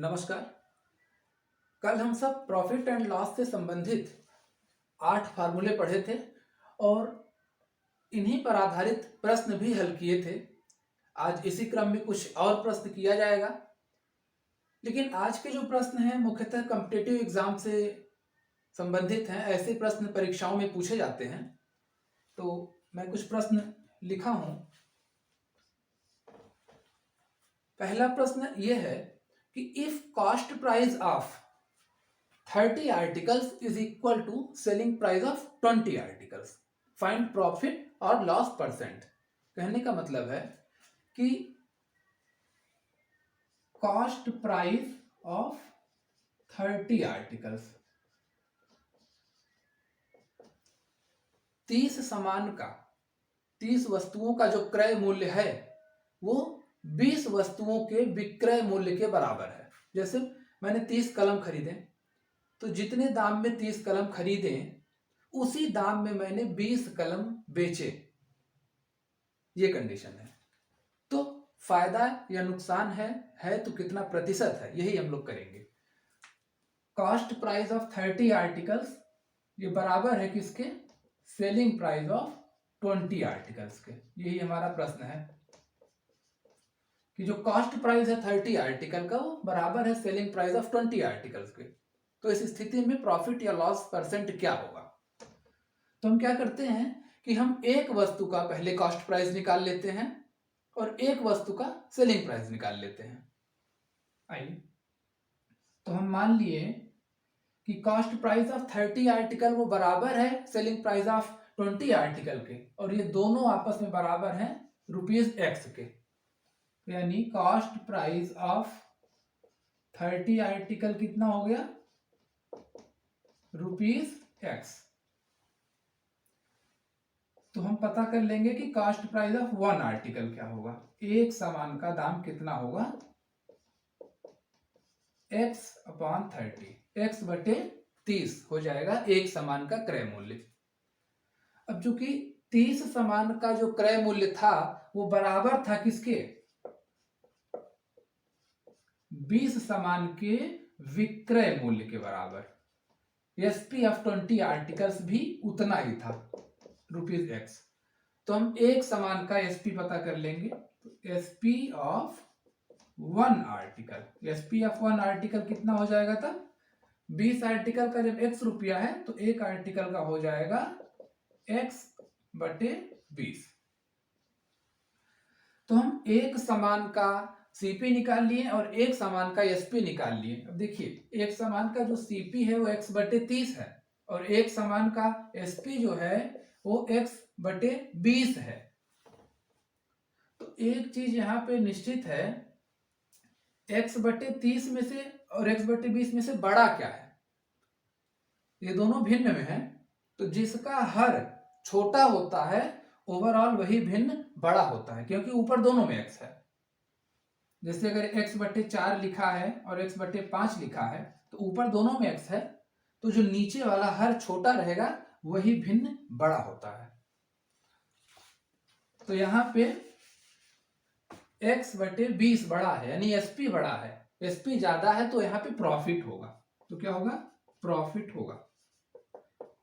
नमस्कार। कल हम सब प्रॉफिट एंड लॉस से संबंधित 8 फार्मूले पढ़े थे और इन्हीं पर आधारित प्रश्न भी हल किए थे। आज इसी क्रम में कुछ और प्रश्न किया जाएगा, लेकिन आज के जो प्रश्न हैं मुख्यतः कॉम्पिटिटिव एग्जाम से संबंधित हैं। ऐसे प्रश्न परीक्षाओं में पूछे जाते हैं, तो मैं कुछ प्रश्न लिखा हूं। पहला प्रश्न यह है कि if cost price of 30 articles is equal to selling price of 20 articles, find profit और लॉस परसेंट। कहने का मतलब है कि कॉस्ट प्राइस ऑफ 30 आर्टिकल्स, 30 सामान का, 30 वस्तुओं का जो क्रय मूल्य है वो 20 वस्तुओं के विक्रय मूल्य के बराबर है। जैसे मैंने 30 कलम खरीदे, तो जितने दाम में 30 कलम खरीदे उसी दाम में मैंने 20 कलम बेचे, ये कंडीशन है। तो फायदा या नुकसान है तो कितना प्रतिशत है, यही हम लोग करेंगे। कॉस्ट प्राइस ऑफ 30 आर्टिकल्स ये बराबर है किसके? सेलिंग प्राइस ऑफ 20 आर्टिकल्स के। यही हमारा प्रश्न है कि जो कॉस्ट प्राइस है 30 आर्टिकल का वो बराबर है सेलिंग प्राइस ऑफ 20 आर्टिकल्स के। तो इस स्थिति में प्रॉफिट या लॉस परसेंट क्या होगा? तो हम क्या करते हैं कि हम एक वस्तु का पहले कॉस्ट प्राइस निकाल लेते हैं और एक वस्तु का सेलिंग प्राइस निकाल लेते हैं। आइए, तो हम मान लिए कि कॉस्ट प्राइस ऑफ 30 आर्टिकल वो बराबर है सेलिंग प्राइस ऑफ 20 आर्टिकल के, और ये दोनों आपस में बराबर हैं ₹X के। यानी कॉस्ट प्राइस ऑफ 30 आर्टिकल कितना हो गया? ₹X। तो हम पता कर लेंगे कि कॉस्ट प्राइस ऑफ 1 आर्टिकल क्या होगा। एक सामान का दाम कितना होगा? x/30, x/30 हो जाएगा एक सामान का क्रय मूल्य। अब चूंकि 30 सामान का जो क्रय मूल्य था वो बराबर था किसके? 20 सामान के विक्रय मूल्य के बराबर। SP ऑफ 20 आर्टिकल्स भी उतना ही था, ₹X। तो हम एक सामान का SP पता कर लेंगे। तो SP of 1 article, SP of 1 article कितना हो जाएगा तब? 20 आर्टिकल का जब X रुपया है तो एक आर्टिकल का हो जाएगा x/20। तो हम एक सामान का CP निकाल लिए और एक सामान का SP निकाल लिए। अब देखिए, एक सामान का जो CP है वो x/30 है और एक सामान का SP जो है वो x/20 है। तो एक चीज यहां पे निश्चित है, x/30 में से और x/20 में से बड़ा क्या है? ये दोनों भिन्न में है, तो जिसका हर छोटा होता है ओवरऑल वही भिन्न बड़ा होता है, क्योंकि ऊपर दोनों में x है। जैसे अगर x/4 लिखा है और x/5 लिखा है तो ऊपर दोनों में x है, तो जो नीचे वाला हर छोटा रहेगा वही भिन्न बड़ा होता है। तो यहां पे x/20 बड़ा है, यानी SP बड़ा है। SP ज्यादा है तो यहां पे प्रॉफिट होगा। तो क्या होगा? प्रॉफिट होगा।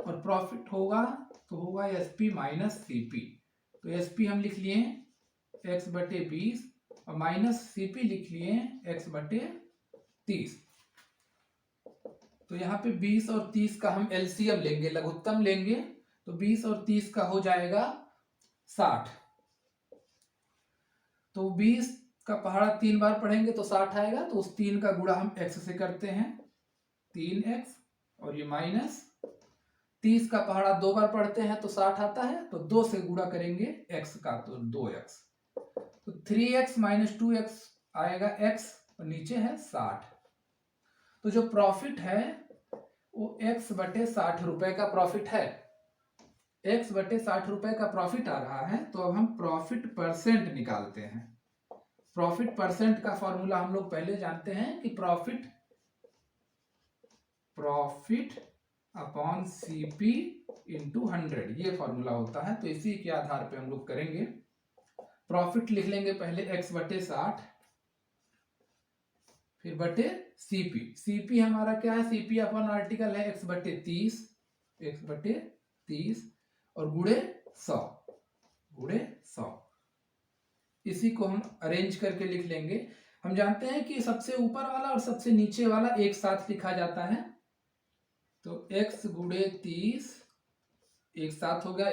और प्रॉफिट होगा तो होगा SP माइनस CP। तो SP हम लिख लिए x/20 और माइनस CP लिख लिए x/30। तो यहाँ पे 20 और 30 का हम LCM लेंगे, लघुत्तम लेंगे। तो 20 और 30 का हो जाएगा 60। तो 20 का पहाड़ा 3 बार पढ़ेंगे तो 60 आएगा। तो उस 3 का गुणा हम x से करते हैं, 3x, और ये माइनस 30 का पहाड़ा 2 बार पढ़ते हैं तो 60 आता है। तो 2 से गुणा करेंगे x का, तो 2x। तो 3x माइनस 2x आएगा x, और नीचे है 60। तो जो प्रॉफिट है वो x/60 रुपए का प्रॉफिट है। x/60 रुपए का प्रॉफिट आ रहा है। तो अब हम प्रॉफिट परसेंट निकालते हैं। प्रॉफिट परसेंट का फॉर्मूला हम लोग पहले जानते हैं कि प्रॉफिट अपॉन CP इंटू 100, ये फॉर्मूला होता है। तो इसी के आधार पे हम लोग करेंगे। प्रॉफिट लिख लेंगे पहले x/60, फिर बटे सीपी हमारा क्या है, सीपी अपन आर्टिकल है x बटे 30 और गुणे 100 इसी को हम अरेंज करके लिख लेंगे। हम जानते हैं कि सबसे ऊपर वाला और सबसे नीचे वाला एक साथ लिखा जाता है, तो x गुणे 30 एक साथ हो गया,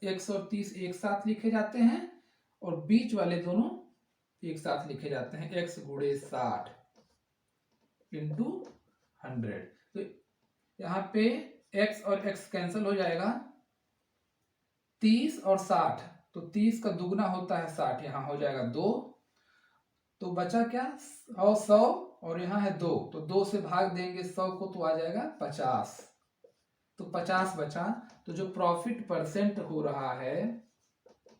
x और 30 एक साथ लिखे जाते हैं और बीच वाले दोनों एक साथ लिखे जाते हैं, x गुणे 60 इंटू 100। तो यहाँ पे x और x कैंसिल हो जाएगा, 30 और 60, तो 30 का दुगना होता है 60, यहाँ हो जाएगा 2, तो बचा क्या 100 और यहाँ है 2, तो 2 से भाग देंगे 100 को तो आ जाएगा 50, तो 50 बचा। तो जो प्रॉफिट परसेंट हो रहा है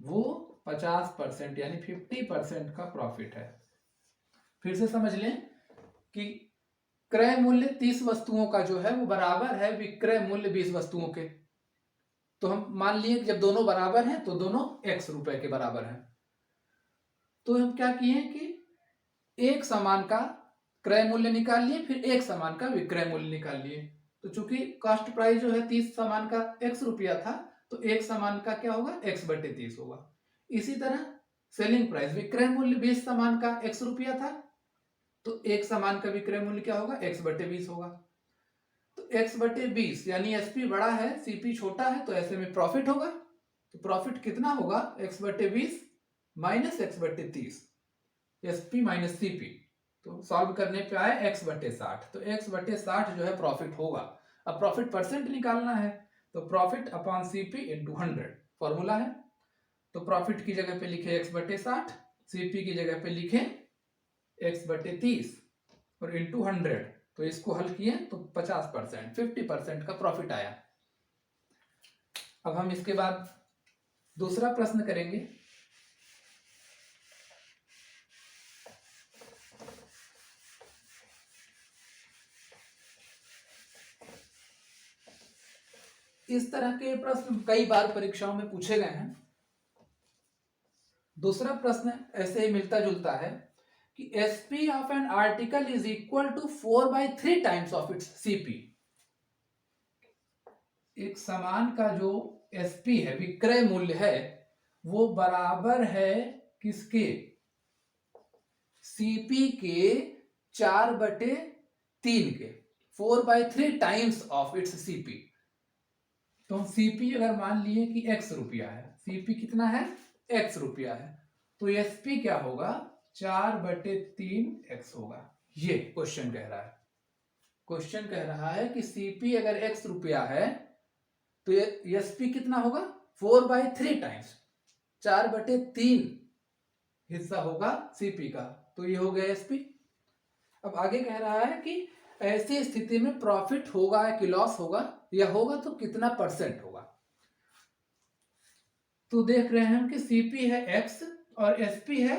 वो 50% यानी 50% का प्रॉफिट है। फिर से समझ लें कि क्रय मूल्य 30 वस्तुओं का जो है वो बराबर है विक्रय मूल्य 20 वस्तुओं के। तो हम मान लिए कि जब दोनों बराबर हैं तो दोनों x रुपए के बराबर हैं। तो हम क्या किए कि एक सामान का क्रय मूल्य निकाल लिए, फिर एक सामान का विक्रय मूल्य निकाल लिए। तो चूंकि कॉस्ट प्राइस जो है 30 सामान का x रुपया था, तो एक सामान का क्या होगा x बटे 30 होगा। इसी तरह सेलिंग प्राइस विक्रय मूल्य 20 सामान का x रुपया था, तो एक सामान का विक्रय मूल्य क्या होगा x बटे 20 होगा। तो x बटे 20 यानी एसपी बड़ा है सीपी छोटा है, तो ऐसे में प्रॉफिट होगा। तो प्रॉफिट कितना होगा x बटे 20 माइनस x बटे 30, एसपी माइनस सीपी। तो सॉल्व करने पे आए x बटे 60, तो x बटे 60 जो है प्रॉफिट होगा। अब प्रॉफिट परसेंट निकालना है, तो profit upon CP into 100 formula है। तो प्रॉफिट की जगह पे लिखे x बटे 60, सीपी की जगह पे लिखे x बटे 30 और इंटू 100, तो इसको हल किए तो 50% का प्रॉफिट आया। अब हम इसके बाद दूसरा प्रश्न करेंगे। इस तरह के प्रश्न कई बार परीक्षाओं में पूछे गए हैं। दूसरा प्रश्न ऐसे ही मिलता जुलता है कि SP of an article is equal to 4/3 times of its CP. एक सामान का जो एसपी है विक्रय मूल्य है वो बराबर है किसके, सीपी के 4/3 के, 4/3 टाइम्स ऑफ इट्स सीपी। तो सीपी अगर मान लिए कि x रुपया है, सीपी कितना है x रुपया है, तो एसपी क्या होगा 4/3 x होगा। ये क्वेश्चन कह रहा है। क्वेश्चन कह रहा है कि सीपी अगर x रुपया है तो एसपी कितना होगा 4/3 टाइम्स, 4/3 हिस्सा होगा सीपी का, तो ये हो गया एसपी। अब आगे कह रहा है कि ऐसी स्थिति में प्रॉफिट होगा कि लॉस होगा, या होगा तो कितना परसेंट होगा। तो देख रहे हैं हम कि सीपी है x और एसपी है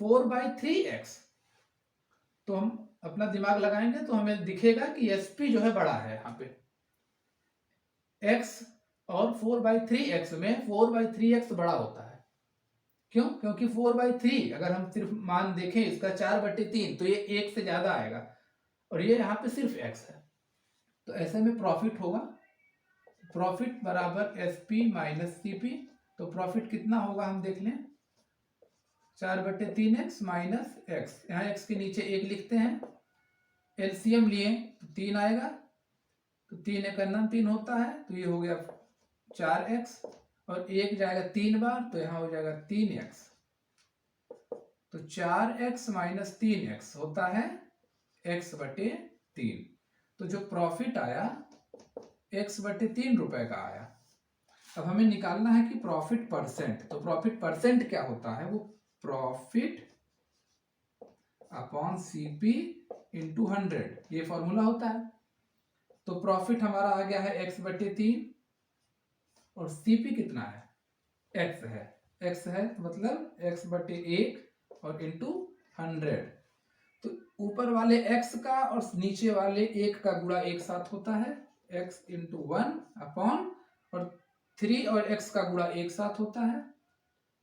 4/3x। तो हम अपना दिमाग लगाएंगे तो हमें दिखेगा कि एसपी जो है बड़ा है यहाँ पे, x और 4/3x में 4/3x बड़ा होता है। क्यों? क्योंकि 4/3 अगर हम सिर्फ मान देखें इसका 4/3, तो ये 1 से ज्यादा आएगा और ये यहाँ पे सिर्फ x है, तो ऐसे में प्रॉफिट होगा, प्रॉफिट बराबर एसपी माइनस सीपी। तो प्रॉफिट कितना होगा हम देख लें, 4/3x माइनस x, यहाँ x के नीचे 1 लिखते हैं, एलसीएम लिए तो 3 आएगा, तो 3 एक 3 होता है, तो ये हो गया 4x और 1 जाएगा 3 बार, तो यहाँ हो जाएगा 3x, तो 4x माइनस 3x होता है x/3। तो जो प्रॉफिट आया x/3 रुपए का आया। अब हमें निकालना है कि प्रॉफिट परसेंट, तो प्रॉफिट परसेंट क्या होता है, वो प्रॉफिट अपॉन सीपी इंटू 100, ये फॉर्मूला होता है। तो प्रॉफिट हमारा आ गया है x/3 और सीपी कितना है x है, x है तो मतलब x/1 और इंटू 100। तो ऊपर वाले x का और नीचे वाले 1 का गुणा एक साथ होता है, x इंटू 1 अपॉन और 3 और x का गुणा एक साथ होता है,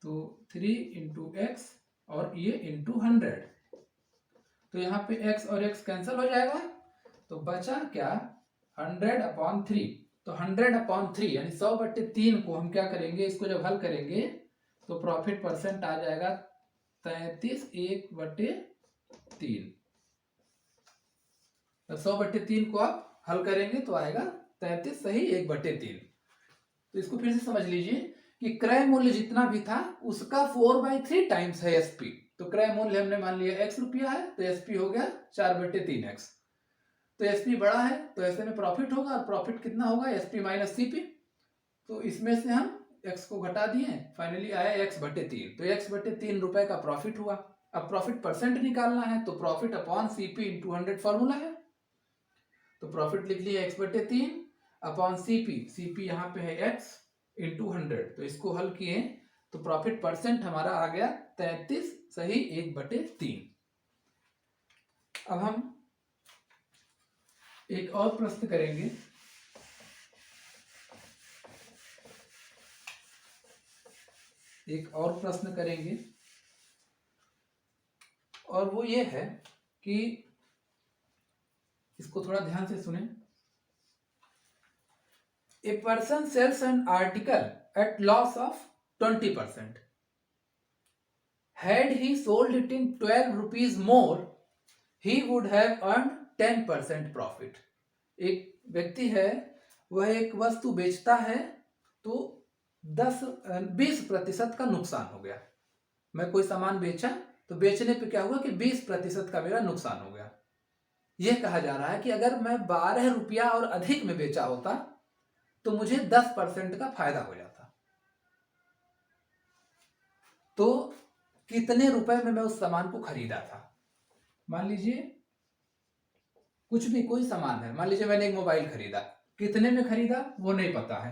तो 3 इंटू x और ये इंटू 100। तो यहाँ पे x और x कैंसिल हो जाएगा, तो बचा क्या 100/3। तो 100/3 यानी 100/3 को हम क्या करेंगे, इसको जब हल करेंगे तो प्रॉफिट परसेंट आ जाएगा 33 1/3। 100/3 को आप हल करेंगे तो आएगा 33 सही 1/3। तो इसको फिर से समझ लीजिए कि क्रय मूल्य जितना भी था उसका 4/3 टाइम्स है एसपी। तो क्रय मूल्य हमने मान लिया x रुपया है, तो एसपी हो गया 4/3x। तो एसपी बड़ा है तो ऐसे में प्रॉफिट होगा, और प्रॉफिट कितना होगा एसपी माइनस सीपी। तो इसमें से हम x को घटा दिए, फाइनली आया x/3। तो x/3 रुपए का प्रॉफिट हुआ। अब प्रॉफिट परसेंट निकालना है, तो profit upon CP into 100 formula है। तो प्रॉफिट लिख लिया x/3 अपॉन सीपी यहाँ पे है x इंटू 100। तो इसको हल किए तो प्रॉफिट परसेंट हमारा आ गया 33 सही 1/3। अब हम एक और प्रश्न करेंगे। और वो ये है कि इसको थोड़ा ध्यान से सुने। A person sells an article at loss of 20%. Had he sold it in 12 rupees more, he would have earned 10% profit. एक व्यक्ति है, वह एक वस्तु बेचता है तो 20% का नुकसान हो गया। मैं कोई सामान बेचा तो बेचने पे क्या हुआ कि 20% का मेरा नुकसान हो गया। यह कहा जा रहा है कि अगर मैं 12 रुपया और अधिक में बेचा होता तो मुझे 10% का फायदा हो जाता। तो कितने रुपए में मैं उस सामान को खरीदा था। मान लीजिए कुछ भी कोई सामान है, मान लीजिए मैंने एक मोबाइल खरीदा, कितने में खरीदा वो नहीं पता है।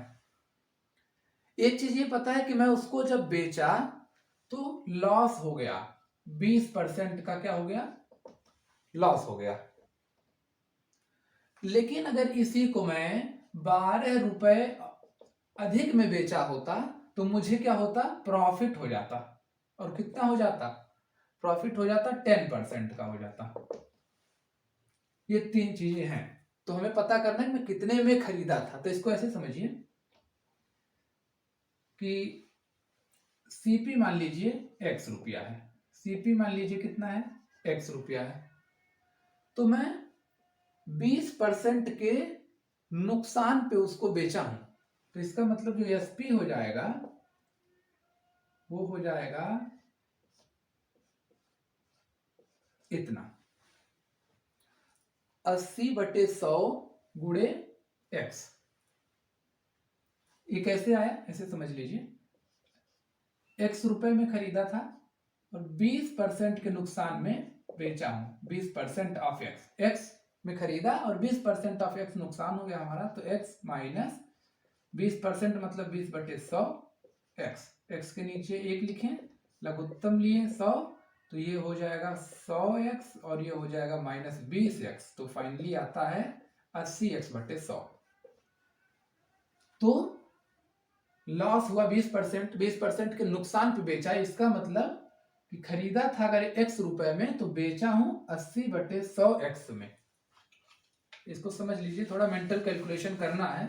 एक चीज ये पता है कि मैं उसको जब बेचा तो लॉस हो गया, 20% का क्या हो गया, लॉस हो गया। लेकिन अगर इसी को मैं 12 रुपए अधिक में बेचा होता तो मुझे क्या होता, प्रॉफिट हो जाता। और कितना हो जाता, प्रॉफिट हो जाता 10% का हो जाता। ये तीन चीजें हैं। तो हमें पता करना है कि मैं कितने में खरीदा था। तो इसको ऐसे समझिए कि सीपी मान लीजिए x रुपया है, सीपी मान लीजिए कितना है, x रुपया है। तो मैं 20% के नुकसान पे उसको बेचा हूं, तो इसका मतलब जो एसपी हो जाएगा वो हो जाएगा इतना, 80/100 गुणे x। ये कैसे आया ऐसे समझ लीजिए, x रुपए में खरीदा था और 20% के नुकसान में बेचा हूं। 20% ऑफ x में खरीदा और 20% ऑफ x नुकसान हो गया हमारा। तो x माइनस 20% मतलब 20/100 x के नीचे 1 लिखें, लघुत्तम लिए 100, तो ये हो जाएगा 100x और ये हो जाएगा माइनस 20x। तो फाइनली आता है 80x/100। तो लॉस हुआ 20% के नुकसान पे बेचा। इसका मतलब कि खरीदा था अगर x रुपए में तो बेचा हूं 80/100x में। इसको समझ लीजिए, थोड़ा मेंटल कैलकुलेशन करना है,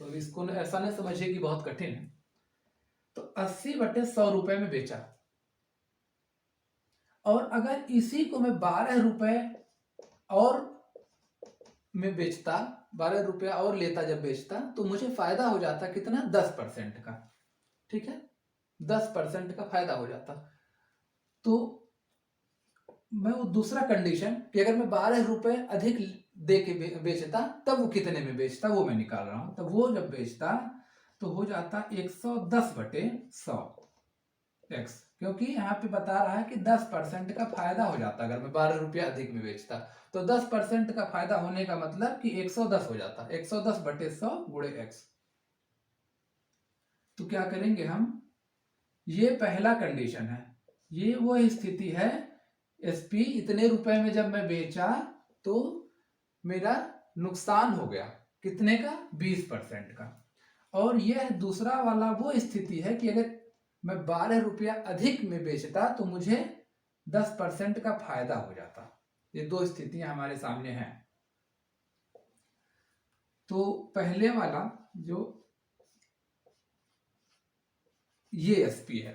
तो इसको ऐसा नहीं समझिए कि बहुत कठिन है। तो 80/100 रुपए में बेचा, और अगर इसी को मैं 12 रुपए और में बेचता, 12 रुपया और लेता जब बेचता, तो मुझे फायदा हो जाता कितना, 10% का। ठीक है, 10% का फायदा हो जाता। तो मैं वो दूसरा कंडीशन कि अगर मैं 12 रुपए अधिक दे के बेचता तब वो कितने में बेचता वो मैं निकाल रहा हूं। तब वो जब बेचता तो हो जाता 110/100 x, क्योंकि यहाँ पे बता रहा है कि 10% का फायदा हो जाता अगर मैं 12 रुपया अधिक में बेचता। तो 10% का फायदा होने का मतलब कि 110 हो जाता, 110/100 गुणे x। तो क्या करेंगे हम, ये पहला कंडीशन है, ये वो स्थिति है एसपी इतने रुपए में जब मैं बेचा तो मेरा नुकसान हो गया कितने का, 20% का। और यह दूसरा वाला वो स्थिति है कि अगर मैं 12 रुपया अधिक में बेचता तो मुझे 10% का फायदा हो जाता। ये दो स्थितियां हमारे सामने हैं। तो पहले वाला जो ये एसपी है,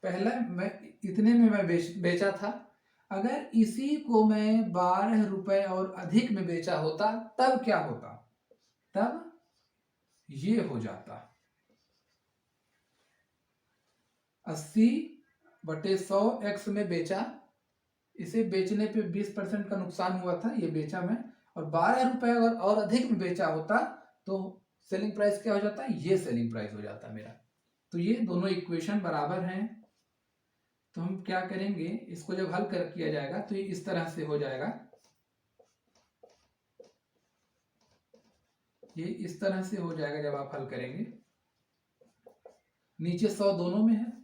पहला मैं इतने में मैं बेचा था। अगर इसी को मैं 12 रुपए और अधिक में बेचा होता तब क्या होता? तब ये हो जाता 80/100 एक्स में बेचा, इसे बेचने पे 20% का नुकसान हुआ था, ये बेचा मैं, और 12 रुपए अगर और अधिक में बेचा होता तो सेलिंग प्राइस क्या हो जाता? ये सेलिंग प्राइस हो जाता मेरा। तो ये दोनों इक्वेशन बराबर हैं। तो हम क्या करेंगे, इसको जब हल कर किया जाएगा तो ये इस तरह से हो जाएगा, ये इस तरह से हो जाएगा जब आप हल करेंगे। नीचे 100 दोनों में है,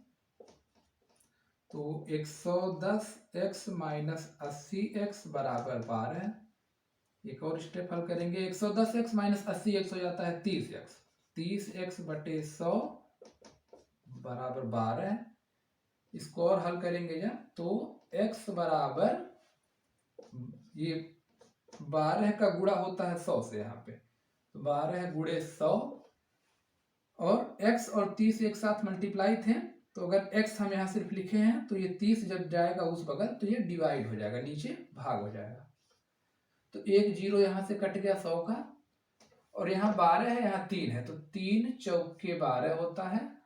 तो 110x माइनस 80x बराबर 12। एक और स्टेप हल करेंगे, 110x माइनस 80x हो जाता है 30x, 30x/100 बराबर 12। इसको और हल करेंगे जब, तो x बराबर, ये 12 का गुणा होता है 100 से, यहाँ पे तो 12 गुणे 100, और x और 30 एक साथ मल्टीप्लाई थे, तो अगर x हम यहाँ सिर्फ लिखे हैं तो ये 30 जब जाएगा उस बगल तो ये डिवाइड हो जाएगा, नीचे भाग हो जाएगा। तो एक जीरो यहाँ से कट गया 100 का, और यहाँ 12 है, यहाँ 3 है, तो 3 चौके 12 होता है।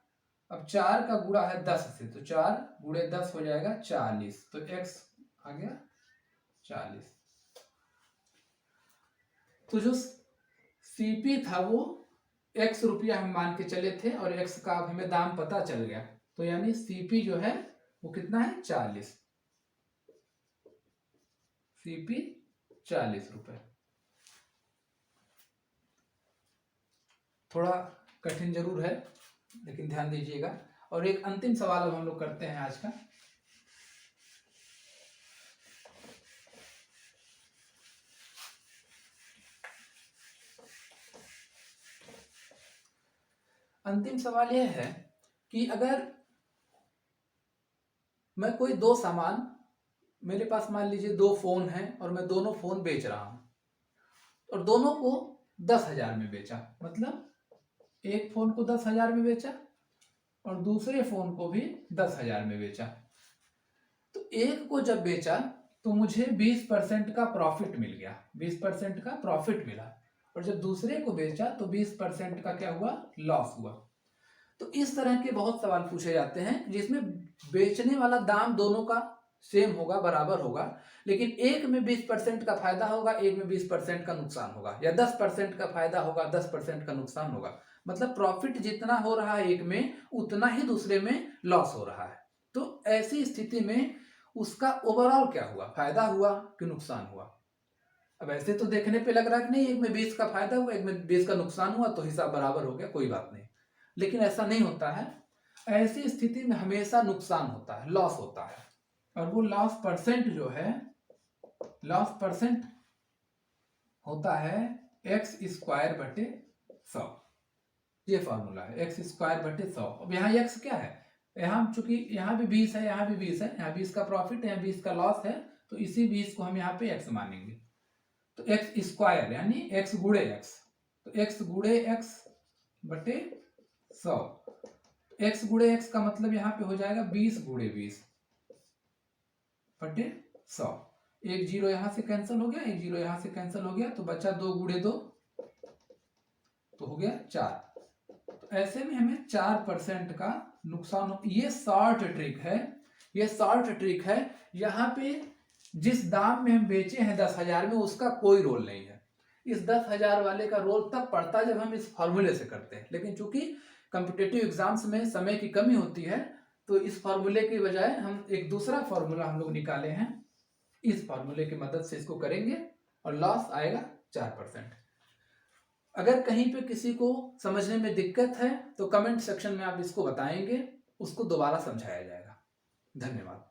अब 4 का गुणा है 10 से, तो 4 गुणे 10 हो जाएगा 40, तो x आ गया 40। तो जो सीपी था वो x रुपया हम मान के चले थे, और x का अब हमें दाम पता चल गया, तो यानी सीपी जो है वो कितना है? 40। सीपी 40 रुपए। थोड़ा कठिन जरूर है, लेकिन ध्यान दीजिएगा। और एक अंतिम सवाल अब हम लोग करते हैं आज का। अंतिम सवाल यह है कि अगर मैं कोई दो सामान, मेरे पास मान लीजिए 2 फोन हैं और मैं दोनों फोन बेच रहा हूं, और दोनों को 10,000 में बेचा, मतलब एक फोन को 10,000 में बेचा और दूसरे फोन को भी 10,000 में बेचा। तो एक को जब बेचा तो मुझे 20% का प्रॉफिट मिल गया, 20% का प्रॉफिट मिला, और जब दूसरे को बेचा तो 20% का क्या हुआ? लॉस हुआ। तो इस तरह के बहुत सवाल पूछे जाते हैं जिसमें बेचने वाला दाम दोनों का सेम होगा, बराबर होगा, लेकिन एक में 20% का फायदा होगा, एक में 20% का नुकसान होगा, या 10% का फायदा होगा, 10% का नुकसान होगा। मतलब प्रॉफिट जितना हो रहा है एक में, उतना ही दूसरे में लॉस हो रहा है। तो ऐसी स्थिति में उसका ओवरऑल क्या हुआ? फायदा हुआ कि नुकसान हुआ? अब ऐसे तो देखने पे लग रहा है कि नहीं, एक में 20 का फायदा हुआ, एक में 20 का नुकसान हुआ, तो हिसाब बराबर हो गया, कोई बात नहीं। लेकिन ऐसा नहीं होता है। ऐसी स्थिति में हमेशा नुकसान होता है, लॉस होता है, और वो लॉस परसेंट जो है, लॉस परसेंट होता है x²/100। ये फॉर्मूला है, x²/100। अब यहाँ x क्या है? यहाँ चूंकि यहाँ भी 20 है, यहाँ भी 20 है, यहाँ 20 का प्रॉफिट है, यहाँ 20 का लॉस है, तो इसी 20 को हम यहाँ पे x मानेंगे। तो x² यानी x गुणे x, तो x गुणे x/100। x गुणे x का मतलब यहाँ पे हो जाएगा 20 गुणे 20/100। एक जीरो यहां से कैंसिल हो गया, एक जीरो यहां से कैंसिल हो गया, तो बचा 2 गुणे 2, तो हो गया 4। तो ऐसे में हमें 4% का नुकसान हो। ये शॉर्ट ट्रिक है, ये शॉर्ट ट्रिक है। यहाँ पे जिस दाम में हम बेचे हैं 10,000 में, उसका कोई रोल नहीं है। इस 10,000 वाले का रोल तब पड़ता है जब हम इस फॉर्मूले से करते हैं, लेकिन चूंकि कॉम्पिटिटिव एग्जाम्स में समय की कमी होती है, तो इस फॉर्मूले की बजाय हम एक दूसरा फॉर्मूला हम लोग निकाले हैं, इस फॉर्मूले की मदद से इसको करेंगे, और लॉस आएगा 4%। अगर कहीं पे किसी को समझने में दिक्कत है तो कमेंट सेक्शन में आप इसको बताएंगे, उसको दोबारा समझाया जाएगा। धन्यवाद।